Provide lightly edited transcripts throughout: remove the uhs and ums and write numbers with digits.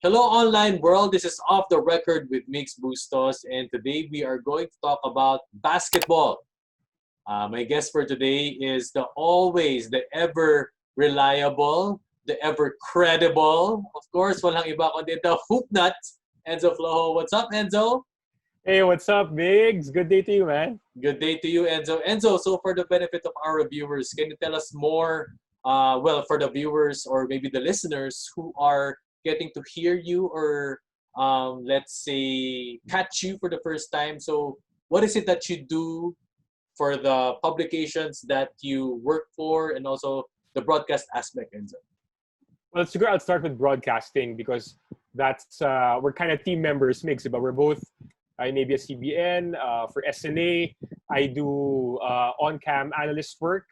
Hello, online world. This is Off the Record with Migs Bustos, and today we are going to talk about basketball. My guest for today is the ever reliable, the ever credible. Of course, walang iba kundi the Hoop Nut Enzo Flojo. What's up, Enzo? Hey, what's up, Migs? Good day to you, man. Good day to you, Enzo. Enzo, so for the benefit of our viewers, can you tell us more? For the viewers or maybe the listeners who are getting to hear you or let's say catch you for the first time. So what is it that you do for the publications that you work for and also the broadcast aspect, Enzo? Well, it's good. I'll start with broadcasting because that's we're kind of team members, Migs, but we're both in ABS-CBN. For SNA, I do on-cam analyst work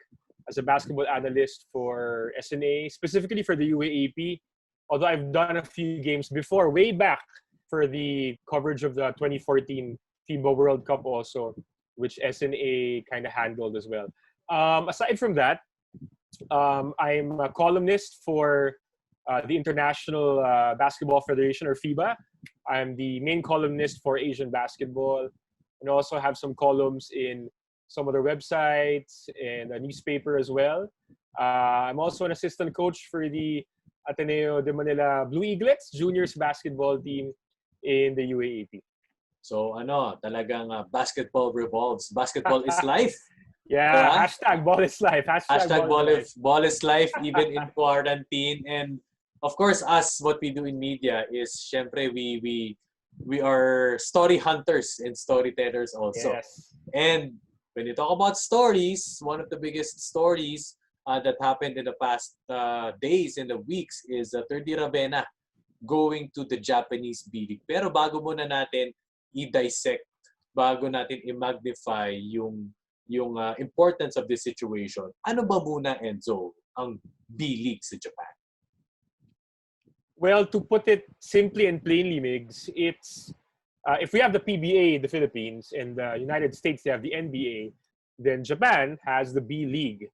as a basketball analyst for SNA, specifically for the UAAP. Although I've done a few games before, way back for the coverage of the 2014 FIBA World Cup also, which SNA kind of handled as well. Aside from that, I'm a columnist for the International Basketball Federation, or FIBA. I'm the main columnist for Asian basketball, and also have some columns in some other websites and a newspaper as well. I'm also an assistant coach for the Ateneo de Manila Blue Eaglets juniors basketball team in the UAAP. So talagang basketball revolves. Basketball is life. Yeah, Diba? hashtag ball is life. Hashtag ball is life even in quarantine. And of course, us, what we do in media is, syempre, we are story hunters and storytellers also. Yes. And when you talk about stories, one of the biggest stories that happened in the past days and the weeks is THIRDY RAVENA going to the Japanese B-League. Pero bago muna natin i-dissect, bago natin i-magnify yung importance of this situation, ano ba muna, Enzo, ang B-League sa Japan? Well, to put it simply and plainly, Migs, it's if we have the PBA in the Philippines and the United States, they have the NBA, then Japan has the B-League.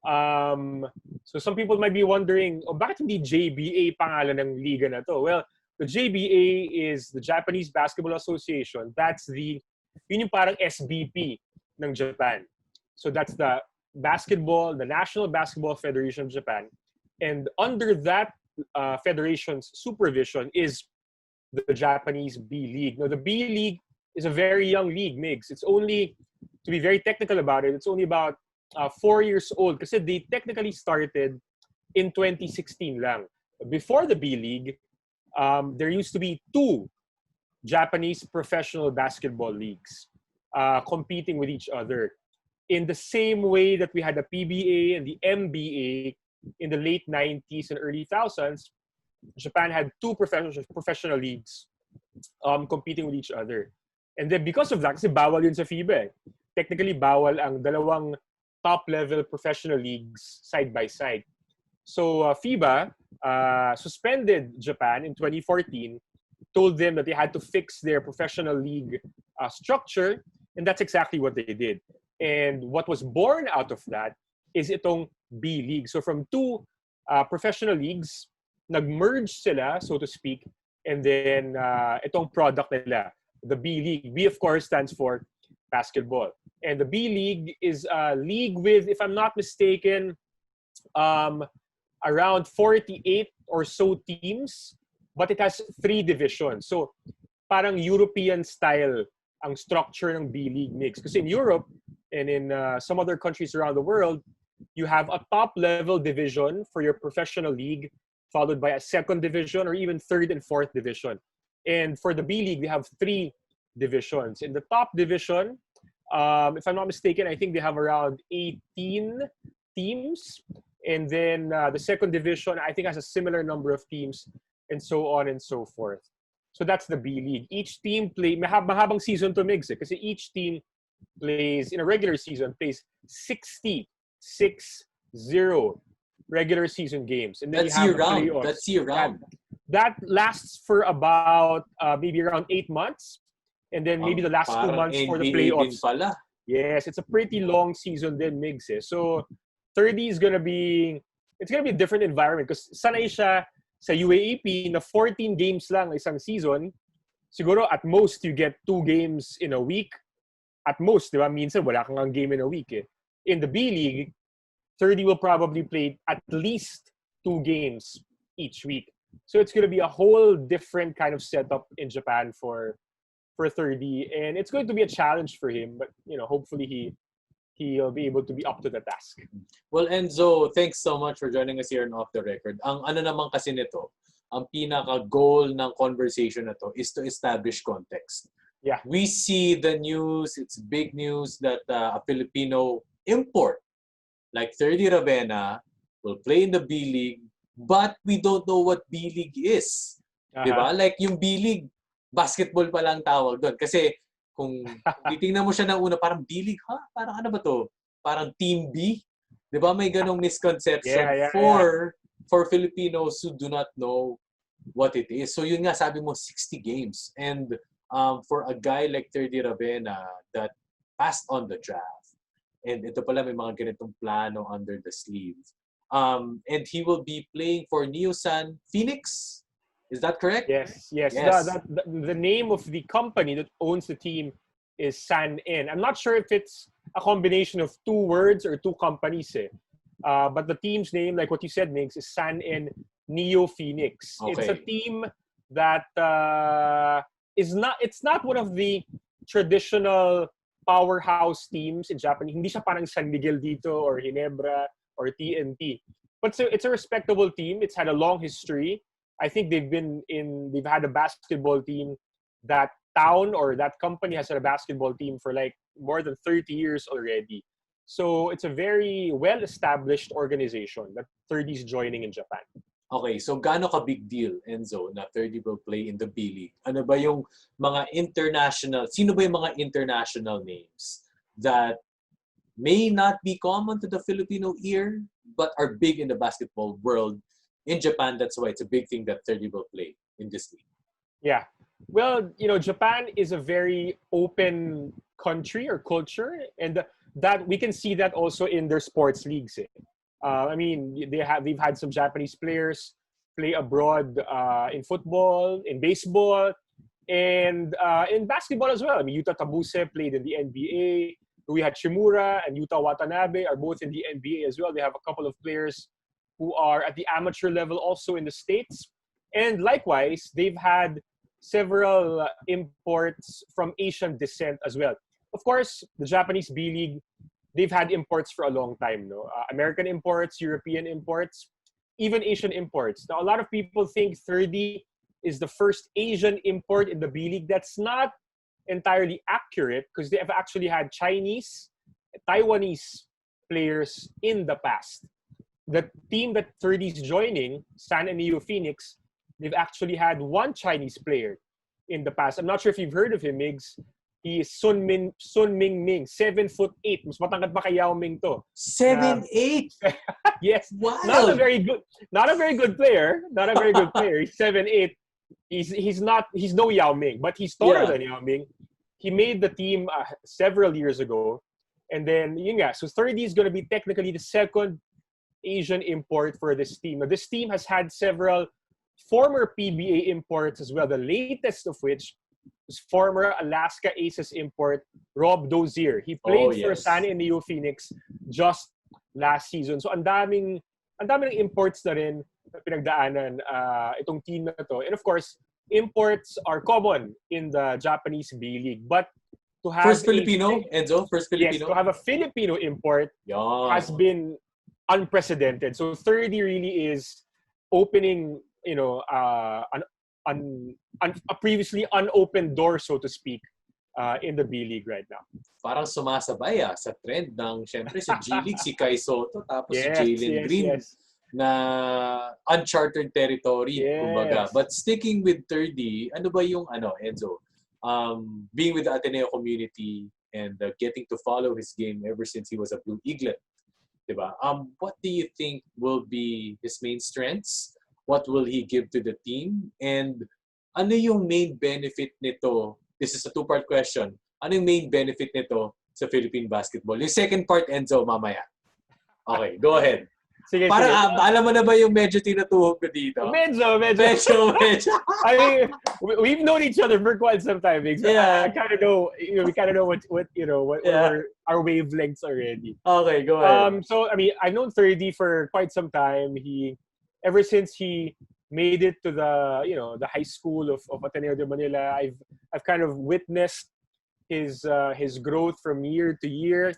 So some people might be wondering, bakit hindi JBA pangalan ng liga na to? Well, the JBA is the Japanese Basketball Association. That's yun yung parang SBP ng Japan. So that's the National Basketball Federation of Japan. And under that federation's supervision is the Japanese B-League. Now, the B-League is a very young league, Migs. It's only, to be very technical about it, it's only about 4 years old kasi they technically started in 2016 lang. Before the B-League, there used to be 2 Japanese professional basketball leagues competing with each other. In the same way that we had the PBA and the MBA in the late 90s and early 2000s, Japan had 2 professional leagues competing with each other. And then because of that, kasi bawal yun sa FIBA. Technically, bawal ang dalawang top-level professional leagues side by side. So FIBA suspended Japan in 2014, told them that they had to fix their professional league structure, and that's exactly what they did. And what was born out of that is itong B-League. So from 2 professional leagues, nag-merge sila, so to speak, and then itong product nila, the B-League. B, of course, stands for basketball. And the B-League is a league with, if I'm not mistaken, around 48 or so teams, but it has 3 divisions. So parang European style ang structure ng B-League mix. Because in Europe and in some other countries around the world, you have a top-level division for your professional league, followed by a second division or even third and fourth division. And for the B-League, we have 3 divisions. In the top division, if I'm not mistaken, I think they have around 18 teams. And then the second division, I think, has a similar number of teams, and so on and so forth. So that's the B-League. Each team mahabang season to Migs kasi each team plays, in a regular season, plays 60 regular season games. And then That's year-round. That's year-round. That lasts for about maybe around 8 months. And then maybe the last 2 months for the playoffs. Pala. Yes, it's a pretty long season then, Migs. So 30 is gonna be a different environment because sanay siya sa UAAP na 14 games lang isang season, siguro at most you get 2 games in a week. At most, di ba? Minsan wala kang ang game in a week eh. In the B League, 30 will probably play at least 2 games each week. So it's going to be a whole different kind of setup in Japan for 30, and it's going to be a challenge for him. But hopefully he'll be able to be up to the task. Well, Enzo, thanks so much for joining us here on Off the Record. Ang ano naman kasi nito, ang pinaka-goal ng conversation na to is to establish context. Yeah. We see the news, it's big news that a Filipino import like 30 Ravena will play in the B League, but we don't know what B League is. Diba? Like yung B League, basketball pa lang tawag doon. Kasi kung titingnan mo siya ng una, parang B League, parang ano ba to? Parang Team B? Diba? May ganong misconception for Filipinos who do not know what it is. So yun nga, sabi mo, 60 games. And for a guy like 30 Ravena that passed on the draft, and ito pala may mga ganitong plano under the sleeve. And he will be playing for Neosan Phoenix. Is that correct? Yes. The name of the company that owns the team is San-In. I'm not sure if it's a combination of 2 words or 2 companies. But the team's name, like what you said, Migs, is San-In Neo Phoenix. Okay. It's a team that it's not one of the traditional powerhouse teams in Japan. Hindi siya parang San Miguel dito or Ginebra or TNT. But so it's a respectable team. It's had a long history. I think they've had a basketball team. That town or that company has had a basketball team for like more than 30 years already. So it's a very well-established organization that 30 is joining in Japan. Okay, so gaano ka big deal, Enzo, na 30 will play in the B League? Ano ba yung mga sino ba yung mga international names that may not be common to the Filipino ear but are big in the basketball world in Japan? That's why it's a big thing that 30 will play in this league. Yeah. Well, Japan is a very open country or culture, and that we can see that also in their sports leagues. I mean, they've had some Japanese players play abroad in football, in baseball, and in basketball as well. I mean, Yuta Tabuse played in the NBA. Rui Hachimura and Yuta Watanabe are both in the NBA as well. They have a couple of players who are at the amateur level also in the States. And likewise, they've had several imports from Asian descent as well. Of course, the Japanese B League, they've had imports for a long time. American imports, European imports, even Asian imports. Now, a lot of people think 30 is the first Asian import in the B League. That's not entirely accurate because they have actually had Chinese, Taiwanese players in the past. The team that 30 is joining, San Neo Phoenix, they've actually had 1 Chinese player in the past. I'm not sure if you've heard of him, Migs. He is Sun Ming Ming, 7'8". Mas matangkad pa kay Yao Ming to. 7'8". Yes. Wow. Not a very good player. He's 7'8". He's no Yao Ming, but he's taller than Yao Ming. He made the team several years ago. And then, so 30 is going to be technically the second Asian import for this team. Now, this team has had several former PBA imports as well, the latest of which is former Alaska Aces import Rob Dozier. He played for San Neo Phoenix just last season. So ang daming imports na rin na pinagdaanan itong team na to. And of course, imports are common in the Japanese B League. But to have First Filipino, Enzo? First Filipino? Yes, to have a Filipino import has been unprecedented. So 30 really is opening, a previously unopened door, so to speak, in the B League right now. Parang sumasabay sa trend ng, syempre, sa G League, si Kai Soto, tapos si Jalen Green na uncharted territory, kumbaga. But sticking with 30, ano ba yung, Enzo, being with the Ateneo community and getting to follow his game ever since he was a Blue Eaglet, diba? What do you think will be his main strengths? What will he give to the team? And ano yung main benefit nito? This is a 2-part question. Ano yung main benefit nito sa Philippine basketball? Yung second part, Enzo, mamaya. Okay, go ahead. Sige, Parang sige. alam mo na ba yung medyo tinutuhog ko dito? Medyo. Medyo. I mean, we've known each other for quite some time, Migs. Yeah. I kind of know, we kind of know what Yeah. were our wavelengths already. Okay, go ahead. So I mean, I've known 30 for quite some time. Ever since he made it to the high school of Ateneo de Manila, I've kind of witnessed his growth from year to year.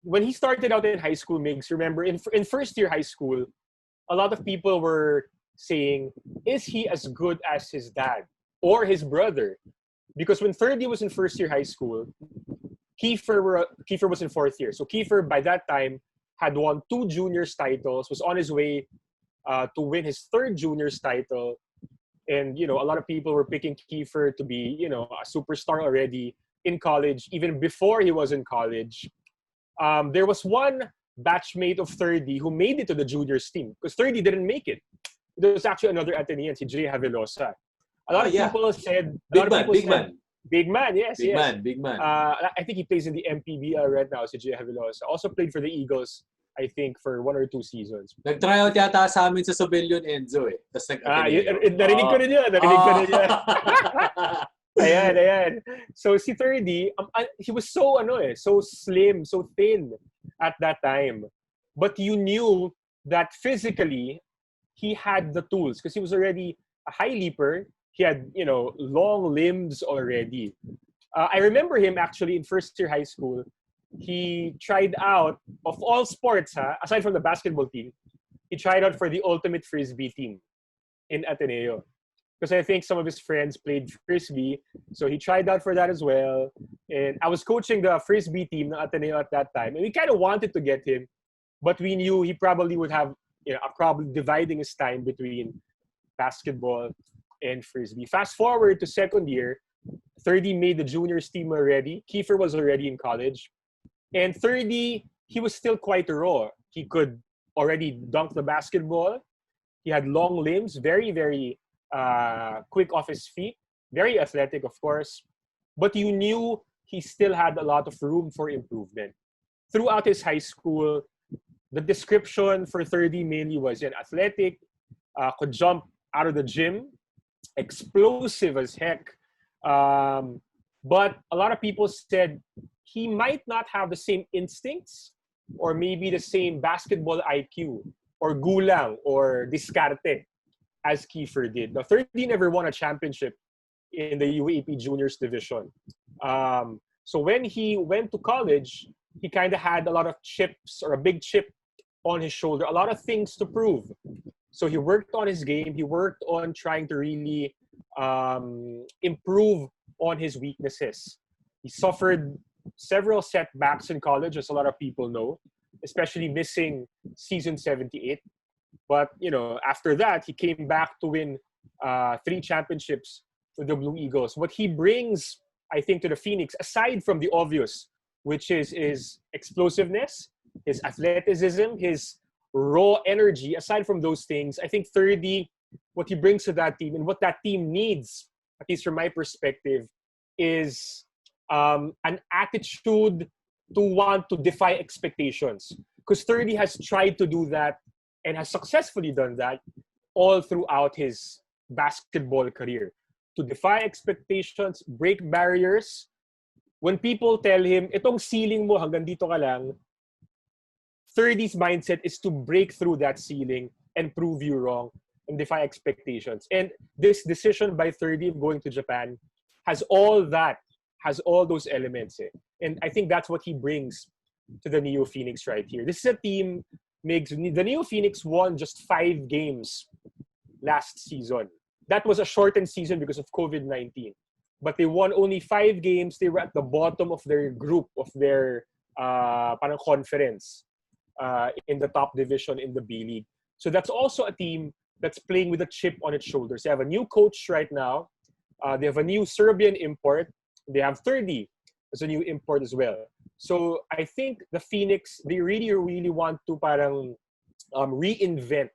When he started out in high school, Migs, remember in first year high school, a lot of people were saying, is he as good as his dad or his brother? Because when 30 was in first year high school, Kiefer was in fourth year. So Kiefer, by that time, had won 2 juniors titles, was on his way to win his 3rd juniors title. And, a lot of people were picking Kiefer to be, a superstar already in college, even before he was in college. There was one batchmate of 30 who made it to the juniors team because 30 didn't make it. There was actually another Atenean, si Jay Havelosa. A lot of people said... Big man, yes. Big man. I think he plays in the MPBL right now, si Jay Havelosa. Also played for the Eagles, I think, for 1 or 2 seasons. Nag-tryout yata sa amin sa Sobelion Enzo eh. Tapos narinig ko rin yun. Ayan. So si 30, he was so so slim, so thin at that time. But you knew that physically he had the tools because he was already a high leaper. He had, long limbs already. I remember him actually in first year high school. He tried out, of all sports, aside from the basketball team, he tried out for the ultimate frisbee team in Ateneo. Because I think some of his friends played frisbee. So he tried out for that as well. And I was coaching the frisbee team at Ateneo at that time. And we kind of wanted to get him. But we knew he probably would have a problem dividing his time between basketball and frisbee. Fast forward to second year, 30 made the juniors team already. Kiefer was already in college. And 30, he was still quite raw. He could already dunk the basketball. He had long limbs, very, very quick off his feet, very athletic, of course. But you knew he still had a lot of room for improvement. Throughout his high school, the description for 30 mainly was athletic, could jump out of the gym, explosive as heck. But a lot of people said he might not have the same instincts or maybe the same basketball IQ or gulang or discarte as Kiefer did. Now, 30 never won a championship in the UAP Juniors division. So when he went to college, he kind of had a lot of chips or a big chip on his shoulder, a lot of things to prove. So he worked on his game. He worked on trying to really improve on his weaknesses. He suffered several setbacks in college, as a lot of people know, especially missing season 78. But, after that, he came back to win 3 championships with the Blue Eagles. What he brings, I think, to the Phoenix, aside from the obvious, which is his explosiveness, his athleticism, his raw energy, aside from those things, I think 30, what he brings to that team and what that team needs, at least from my perspective, is an attitude to want to defy expectations. Because 30 has tried to do that and has successfully done that all throughout his basketball career. To defy expectations, break barriers. When people tell him, itong ceiling mo, hanggang dito ka lang, 30's mindset is to break through that ceiling and prove you wrong and defy expectations. And this decision by 30 of going to Japan has all those elements. And I think that's what he brings to the Neo Phoenix right here. This is a team, Migs, the Neo Phoenix won just 5 games last season. That was a shortened season because of COVID-19. But they won only 5 games. They were at the bottom of their group, of their parang conference in the top division in the B League. So that's also a team that's playing with a chip on its shoulders. They have a new coach right now. They have a new Serbian import. They have 30 as a new import as well. So I think the Phoenix, they really, really want to parang reinvent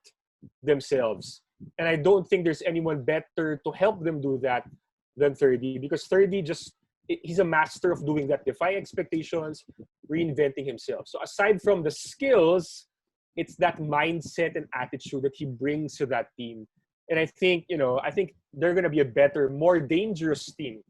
themselves. And I don't think there's anyone better to help them do that than 30, because 30 just he's a master of doing that, defying expectations, reinventing himself. So aside from the skills, it's that mindset and attitude that he brings to that team. And I think, I think they're going to be a better, more dangerous team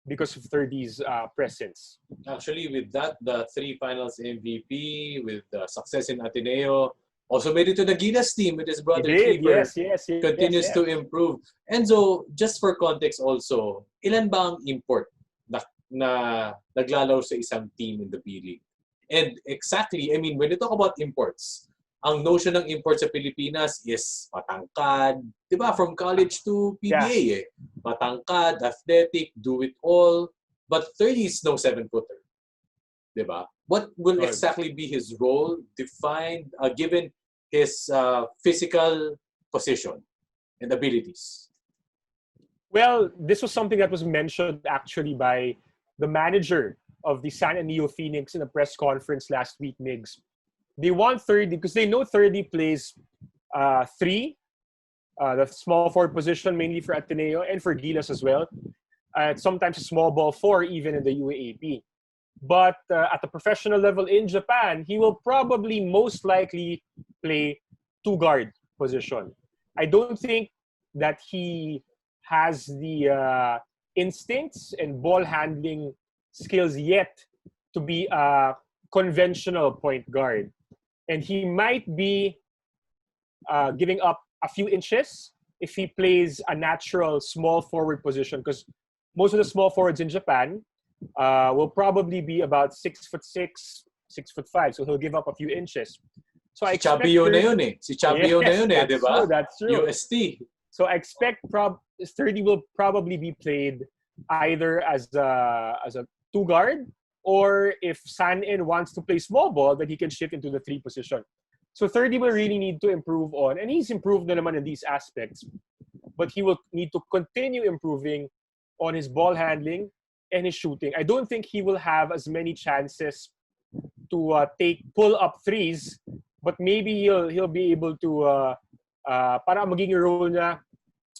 because of 30's presence. Actually, with that, the 3 finals MVP, with success in Ateneo, also made it to the Gilas team with his brother He did, Clipper. yes, Continues to improve. Enzo, just for context also, ilan ba ang import na naglalaro sa isang team in the B-League? And exactly, I mean, when you talk about imports, ang notion ng import sa Pilipinas is matangkad, di ba? From college to PBA eh. Matangkad, athletic, do it all. But 30 is no 7-footer. Di ba? What will exactly be his role defined given his physical position and abilities? Well, this was something that was mentioned actually by the manager of the San Antonio Phoenix in a press conference last week, Migs. They want 30 because they know 30 plays 3, the small forward position mainly for Ateneo and for Gilas as well. Sometimes a small ball 4 even in the UAAP. But at the professional level in Japan, he will probably most likely play 2-guard position. I don't think that he has the instincts and ball handling skills yet to be a conventional point guard. And he might be giving up a few inches if he plays a natural small forward position, because most of the small forwards in Japan will probably be about 6'6", 6'5", so he'll give up a few inches. So I expect Chabio na yun eh. Si Chabio na yun eh, di ba? That's true. UST. So I expect 30 will probably be played either as a 2-guard, or if San-In wants to play small ball, then he can shift into the 3 position. So 30 will really need to improve on, and he's improved na naman in these aspects, but he will need to continue improving on his ball handling and his shooting. I don't think he will have as many chances to take pull-up threes, but maybe he'll be able to para magiging role niya,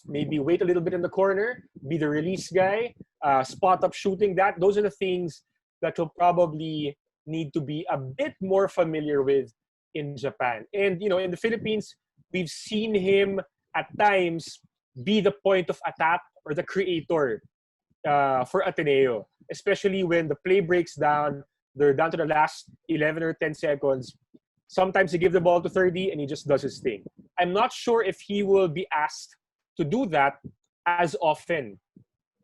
maybe wait a little bit in the corner, be the release guy, spot up shooting. Those are the things that he'll probably need to be a bit more familiar with in Japan. And in the Philippines, we've seen him at times be the point of attack or the creator for Ateneo, especially when the play breaks down. They're down to the last 11 or 10 seconds. Sometimes he gives the ball to 30 and he just does his thing. I'm not sure if he will be asked to do that as often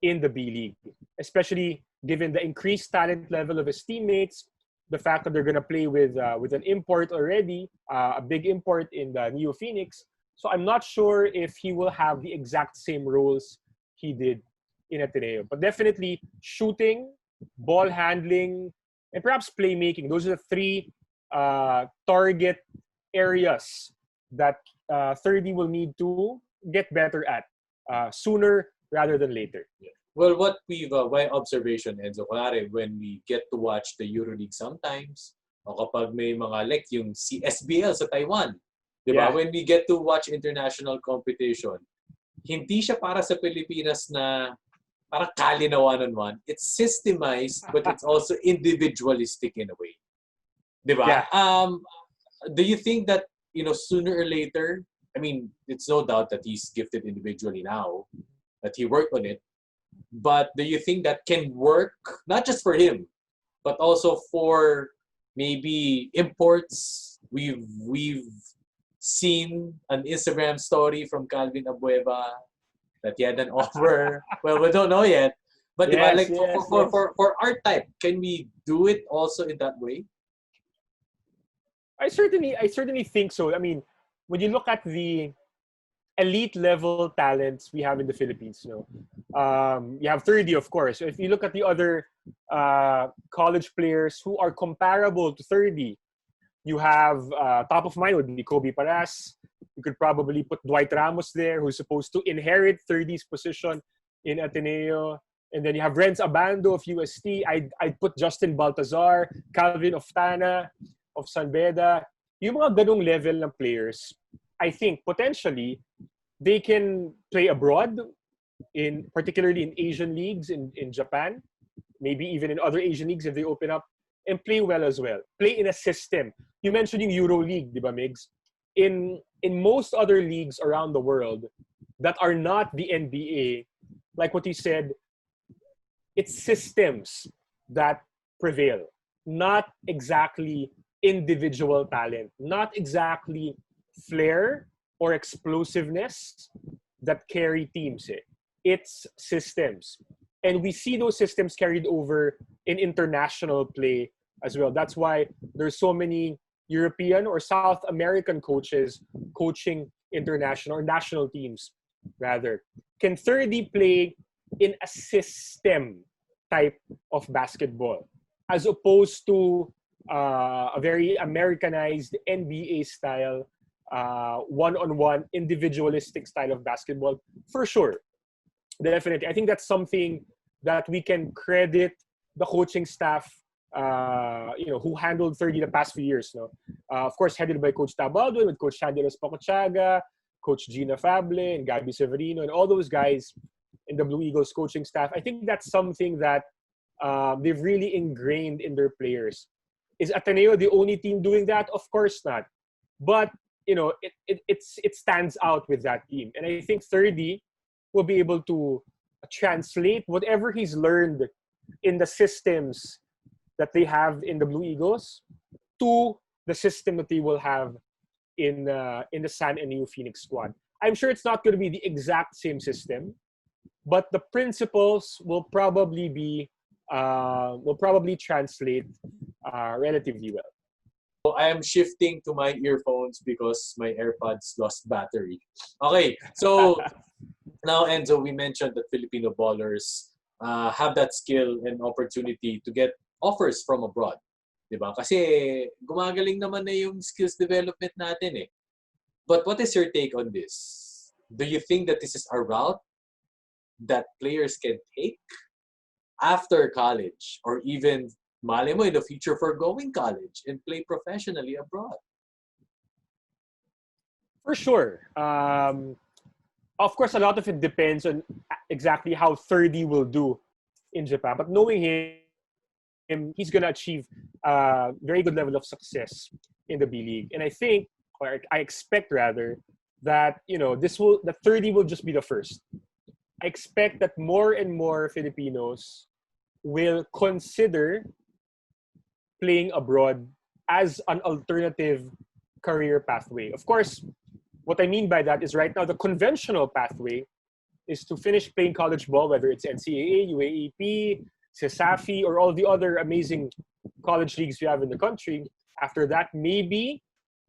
in the B-League, especially given the increased talent level of his teammates, the fact that they're going to play with an import already, a big import in the Neo Phoenix. So I'm not sure if he will have the exact same roles he did in Ateneo. But definitely shooting, ball handling, and perhaps playmaking. Those are the 3 target areas that 30 will need to get better at sooner rather than later. Well, what my observation, Enzo, when we get to watch the EuroLeague sometimes, o kapag may mga like yung CSBL sa Taiwan, di ba? Yeah. When we get to watch international competition, hindi siya para sa Pilipinas na parang kali na one-on-one. It's systemized, but it's also individualistic in a way. Di ba? Yeah. Do you think that, sooner or later, I mean, it's no doubt that he's gifted individually now, that he worked on it, but do you think that can work, not just for him, but also for maybe imports? We've seen an Instagram story from Calvin Abueva that he had an offer. Well, we don't know yet. But for our type, can we do it also in that way? I certainly think so. I mean, when you look at the elite level talents we have in the Philippines, you have 30, of course. If you look at the other college players who are comparable to 30, you have top of mind would be Kobe Paras. You could probably put Dwight Ramos there, who's supposed to inherit 30's position in Ateneo. And then you have Renz Abando of UST. I'd put Justin Baltazar, Calvin Oftana of San Beda. Yung mga ganung level ng players, I think potentially they can play abroad, particularly in Asian leagues in Japan, maybe even in other Asian leagues if they open up, and play well as well. Play in a system. You mentioned yung Euro League, di ba, Migs? In most other leagues around the world that are not the NBA, like what you said, it's systems that prevail, not exactly individual talent, not exactly flair or explosiveness that carry teams. It's systems. And we see those systems carried over in international play as well. That's why there's so many European or South American coaches coaching international or national teams, rather. Can 30 play in a system type of basketball as opposed to a very Americanized NBA style, one-on-one individualistic style of basketball? For sure. Definitely. I think that's something that we can credit the coaching staff, who handled 30 the past few years. No? Of course, headed by Coach Tabaldwin, with Coach Chanderos Pacochaga, Coach Gina Fable, and Gabi Severino, and all those guys in the Blue Eagles coaching staff. I think that's something that they've really ingrained in their players. Is Ateneo the only team doing that? Of course not. But, it stands out with that team. And I think 30 will be able to translate whatever he's learned in the systems that they have in the Blue Eagles to the system that they will have in the San Eniu Phoenix squad. I'm sure it's not going to be the exact same system, but the principles will probably translate relatively well. So I am shifting to my earphones because my AirPods lost battery. Okay, so now, Enzo, we mentioned that Filipino ballers have that skill and opportunity to get offers from abroad. Diba? Kasi gumagaling naman na yung skills development natin eh. But what is your take on this? Do you think that this is a route that players can take after college, or even, mali mo, in the future for going college and play professionally abroad? For sure. Of course, a lot of it depends on exactly how 30 will do in Japan. But knowing him, he's going to achieve a very good level of success in the B League. And I think, or I expect rather, that the 30 will just be the first. I expect that more and more Filipinos will consider playing abroad as an alternative career pathway. Of course, what I mean by that is right now the conventional pathway is to finish playing college ball, whether it's NCAA, UAAP, CESAFI, or all the other amazing college leagues we have in the country. After that, maybe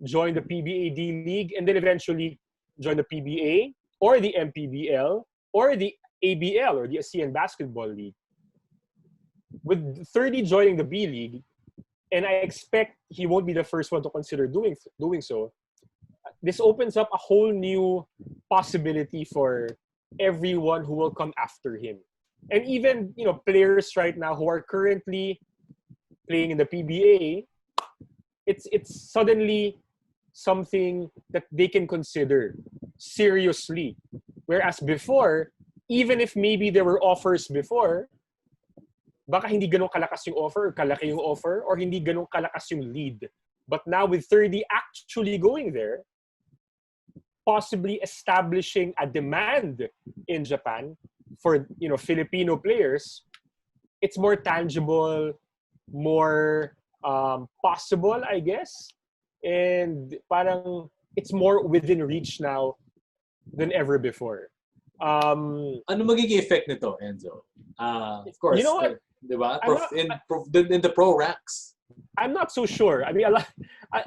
join the PBA D League, and then eventually join the PBA or the MPBL or the ABL or the ASEAN Basketball League. With 30 joining the B League, and I expect he won't be the first one to consider doing so, this opens up a whole new possibility for everyone who will come after him. And even, players right now who are currently playing in the PBA, it's suddenly something that they can consider seriously. Whereas before, even if maybe there were offers before, baka hindi ganun kalakas yung offer, or kalaki yung offer, or hindi ganun kalakas yung lead. But now with 30 actually going there, possibly establishing a demand in Japan for Filipino players, it's more tangible, more possible, I guess, and parang it's more within reach now than ever before. Ano magiging effect nito, Enzo? Of course, you know what? Diba? In the pro ranks. I'm not so sure. I mean,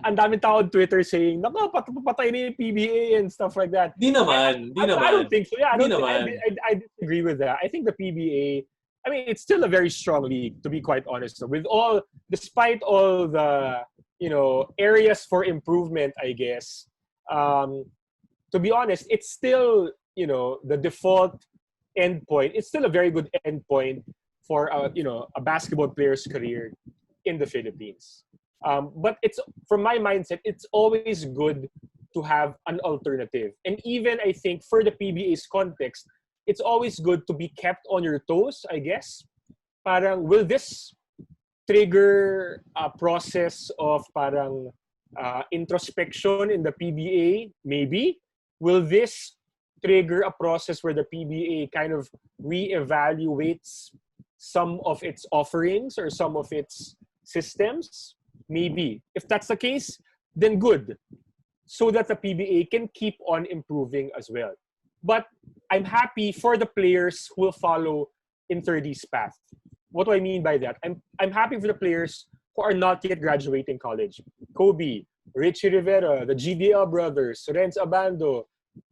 ang daming tao on Twitter saying, "Nako, patay na yung PBA and stuff like that." Di naman. I don't think so. Yeah, I disagree with that. I think the PBA, I mean, it's still a very strong league, to be quite honest. So despite all the, areas for improvement, I guess, to be honest, it's still, the default endpoint. It's still a very good endpoint for, a basketball player's career in the Philippines. But it's, from my mindset, it's always good to have an alternative. And even, I think, for the PBA's context, it's always good to be kept on your toes, I guess, parang, will this trigger a process of parang introspection in the PBA? Maybe. Will this trigger a process where the PBA kind of reevaluates some of its offerings or some of its systems? Maybe. If that's the case, then good. So that the PBA can keep on improving as well. But I'm happy for the players who will follow in 30's path. What do I mean by that? I'm happy for the players who are not yet graduating college. Kobe, Richie Rivera, the GDL brothers, Renz Abando,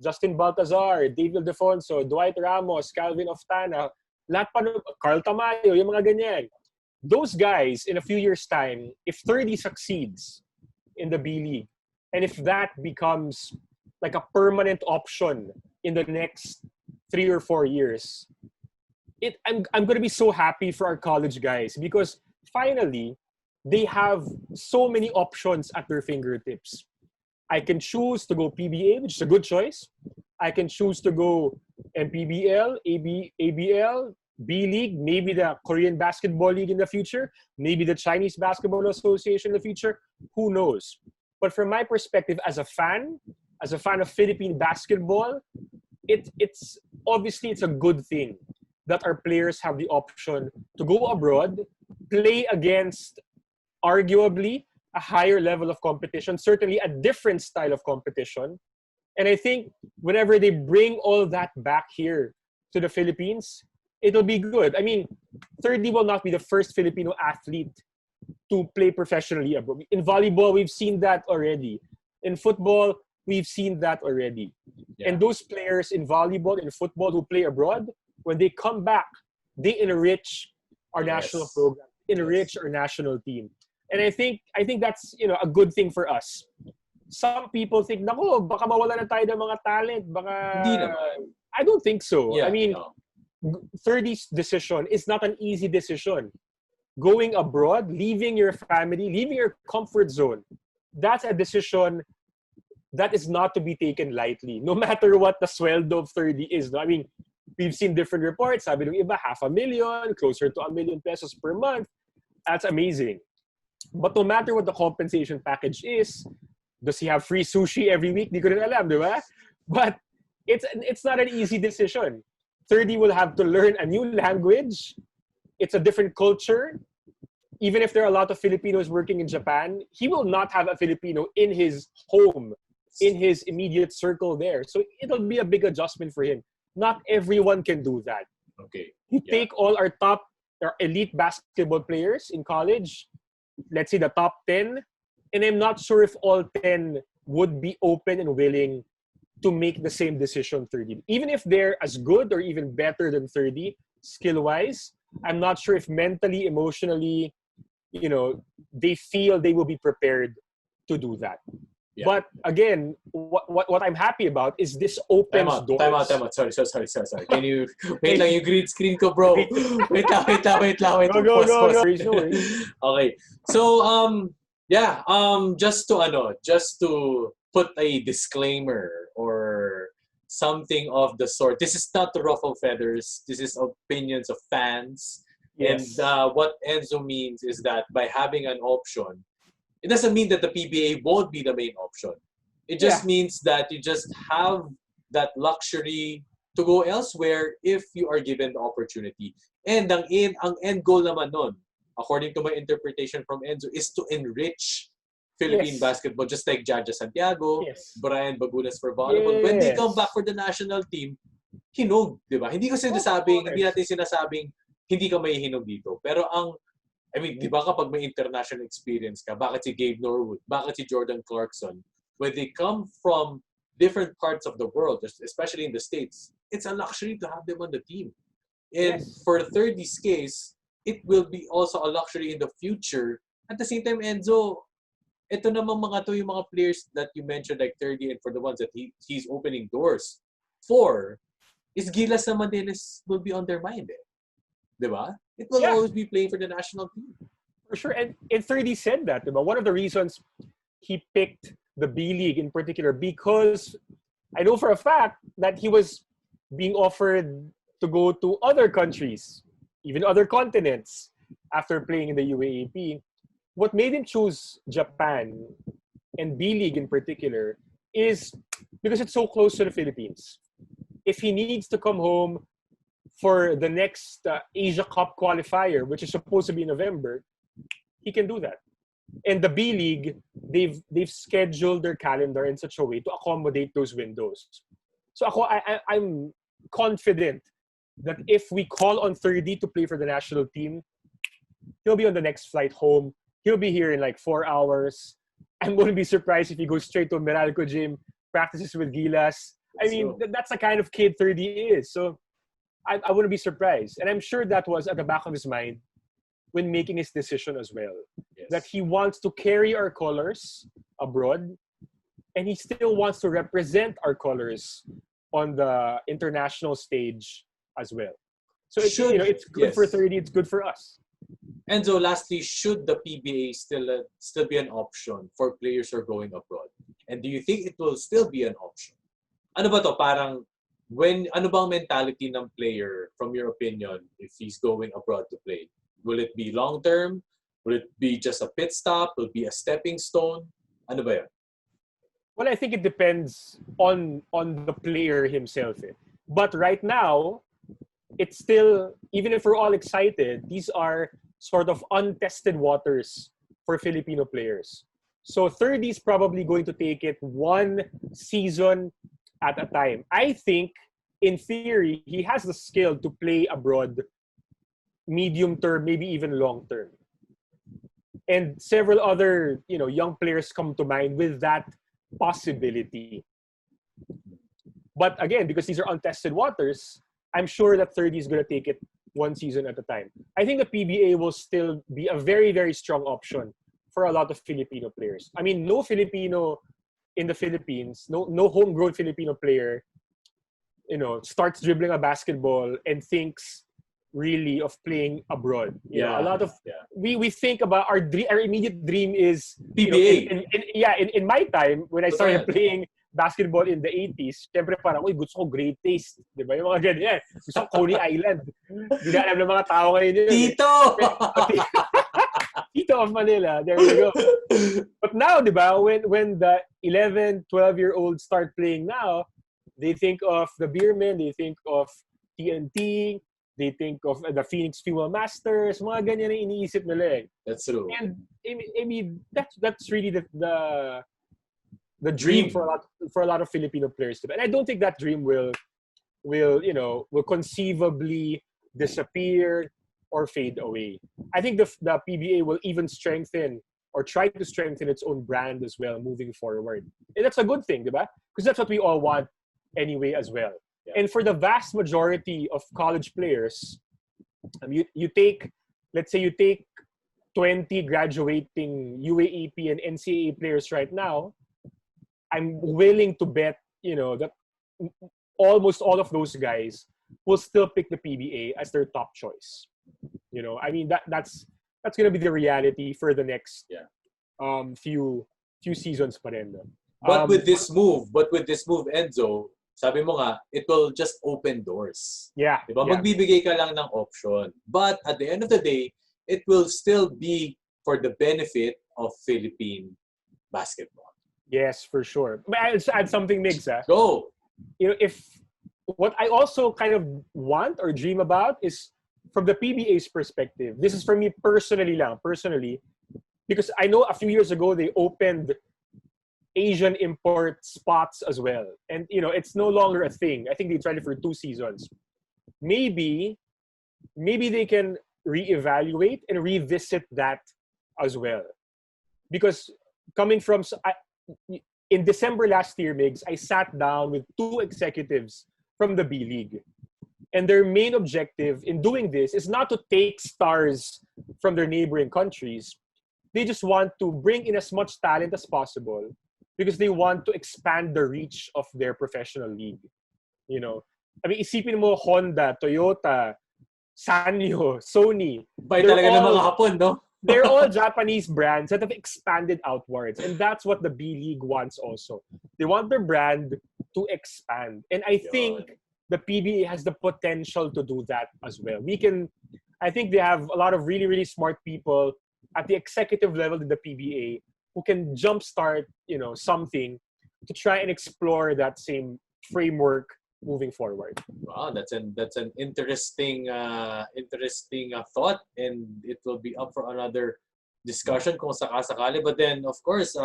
Justin Baltazar, David Defonso, Dwight Ramos, Calvin Oftana, lahat pa, Carl Tamayo, yung mga ganyan. Those guys, in a few years' time, if 30 succeeds in the B League, and if that becomes like a permanent option in the next 3 or 4 years, I'm going to be so happy for our college guys because finally, they have so many options at their fingertips. I can choose to go PBA, which is a good choice. I can choose to go MPBL, ABL, B League, maybe the Korean Basketball League in the future, maybe the Chinese Basketball Association in the future. Who knows? But from my perspective as a fan of Philippine basketball, it's obviously it's a good thing that our players have the option to go abroad, play against arguably a higher level of competition, certainly a different style of competition. And I think whenever they bring all that back here to the Philippines, it'll be good. I mean, 30 will not be the first Filipino athlete to play professionally abroad. In volleyball, we've seen that already. In football, we've seen that already. Yeah. And those players in volleyball and football who play abroad, when they come back, they enrich our national program, enrich our national team. And I think that's, you know, a good thing for us. Some people think, nako, baka mawala na tayo ng mga talent. Baka... Hindi naman. I don't think so. Yeah, I mean, 30's decision is not an easy decision. Going abroad, leaving your family, leaving your comfort zone, that's a decision that is not to be taken lightly, no matter what the sweldo of 30 is. No? I mean, we've seen different reports. Sabi ng iba, 500,000, closer to 1 million pesos per month. That's amazing. But no matter what the compensation package is, does he have free sushi every week? Di ko rin alam, di ba? But it's not an easy decision. 30 will have to learn a new language. It's a different culture. Even if there are a lot of Filipinos working in Japan, he will not have a Filipino in his home, in his immediate circle there. So it'll be a big adjustment for him. Not everyone can do that. Okay. You take all our elite basketball players in college, let's say the top 10, and I'm not sure if all 10 would be open and willing to make the same decision 30. Even if they're as good or even better than 30 skill-wise, I'm not sure if mentally, emotionally, you know, they feel they will be prepared to do that. Yeah. But again, what I'm happy about is this opens doors. Time out. Sorry. Can you wait lang yung green screen ko, bro? Wait lang. No. Okay. So just to put a disclaimer or something of the sort. This is not to ruffle feathers. This is opinions of fans. Yes. And what Enzo means is that by having an option, it doesn't mean that the PBA won't be the main option. It just means that you just have that luxury to go elsewhere if you are given the opportunity. And ang end goal naman nun, according to my interpretation from Enzo, is to enrich Philippine basketball, just like Jaja Santiago, Brian Bagunas for volleyball. When they come back for the national team, hinog, di ba? Hindi natin sinasabing hindi ka may hinog dito. Pero di ba kapag may international experience ka, bakit si Gabe Norwood, bakit si Jordan Clarkson, when they come from different parts of the world, especially in the States, it's a luxury to have them on the team. And for 30's case, it will be also a luxury in the future. At the same time, Enzo, ito namang yung mga players that you mentioned, like 30, and for the ones that he's opening doors for, is Gilas naman din will be on their mind. Diba? It will always be playing for the national team. For sure. And 30 said that. Diba? One of the reasons he picked the B League in particular, because I know for a fact that he was being offered to go to other countries even other continents after playing in the UAAP. What made him choose Japan and B-League in particular is because it's so close to the Philippines. If he needs to come home for the next Asia Cup qualifier, which is supposed to be in November, he can do that. And the B League, they've scheduled their calendar in such a way to accommodate those windows. So I'm confident that if we call on 30 to play for the national team, he'll be on the next flight home. He'll be here in like 4 hours. I wouldn't be surprised if he goes straight to Meralco gym, practices with Gilas. I mean, that's the kind of kid 30 is. So I wouldn't be surprised. And I'm sure that was at the back of his mind when making his decision as well. Yes. That he wants to carry our colors abroad, and he still wants to represent our colors on the international stage as well. So it's, it's good for 30, it's good for us. Enzo, lastly, should the PBA still be an option for players who are going abroad? And do you think it will still be an option? Ano ba to? Parang, ano bang mentality ng player, from your opinion, if he's going abroad to play? Will it be long-term? Will it be just a pit stop? Will it be a stepping stone? Ano ba yan? Well, I think it depends on the player himself. But right now, it's still, even if we're all excited, these are sort of untested waters for Filipino players. So 30 is probably going to take it one season at a time. I think, in theory, he has the skill to play abroad medium term, maybe even long term. And several other, young players come to mind with that possibility. But again, because these are untested waters, I'm sure that 30 is going to take it one season at a time. I think the PBA will still be a very, very strong option for a lot of Filipino players. I mean, no Filipino in the Philippines, no homegrown Filipino player, starts dribbling a basketball and thinks really of playing abroad. A lot of we think about our immediate dream is PBA. In my time when I started playing basketball in the 80s, syempre parang, gusto ko great taste. Diba? Yung mga ganyan. Gusto ko Coney Island. Hindi na alam ng mga tao ngayon yun. Tito! Tito of Manila. There you go. But now, diba, when the 11, 12-year-olds start playing now, they think of the Beermen, they think of TNT, they think of the Phoenix Fuel Masters, mga ganyan na iniisip nila eh. That's true. And I mean, that's really the dream for a lot of Filipino players. And I don't think that dream will conceivably disappear or fade away. I think the PBA will even strengthen or try to strengthen its own brand as well moving forward. And that's a good thing, diba? Because that's what we all want anyway as well. Yeah. And for the vast majority of college players, you take 20 graduating UAAP and NCAA players right now, I'm willing to bet, that almost all of those guys will still pick the PBA as their top choice. I mean, that's going to be the reality for the next few seasons pa rin. But with this move, Enzo, sabi mo nga, it will just open doors. Yeah. Diba? Magbibigay ka lang ng option. But at the end of the day, it will still be for the benefit of Philippine basketball. Yes, for sure. But I'll just add something, Migs. Go! If what I also kind of want or dream about is from the PBA's perspective. This is for me personally, because I know a few years ago they opened Asian import spots as well. And, it's no longer a thing. I think they tried it for 2 seasons. Maybe they can reevaluate and revisit that as well. Because coming from... in December last year, Migs, I sat down with 2 executives from the B League. And their main objective in doing this is not to take stars from their neighboring countries. They just want to bring in as much talent as possible because they want to expand the reach of their professional league. I mean, isipin mo Honda, Toyota, Sanyo, Sony. Bay talaga ng mga Hapon, no? They're all Japanese brands that have expanded outwards. And that's what the B League wants also. They want their brand to expand. And I think the PBA has the potential to do that as well. I think they have a lot of really, really smart people at the executive level in the PBA who can jumpstart, something to try and explore that same framework moving forward. Wow, that's an interesting thought, and it will be up for another discussion kung sakasakali. But then, of course,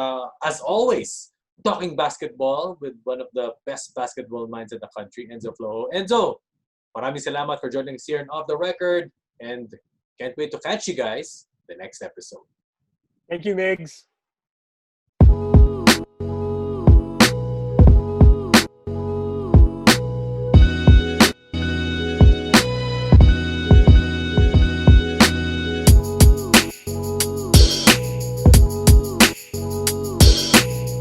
as always, talking basketball with one of the best basketball minds in the country, Enzo Flojo. Enzo, maraming salamat for joining us here and Off the Record, and can't wait to catch you guys the next episode. Thank you, Migs.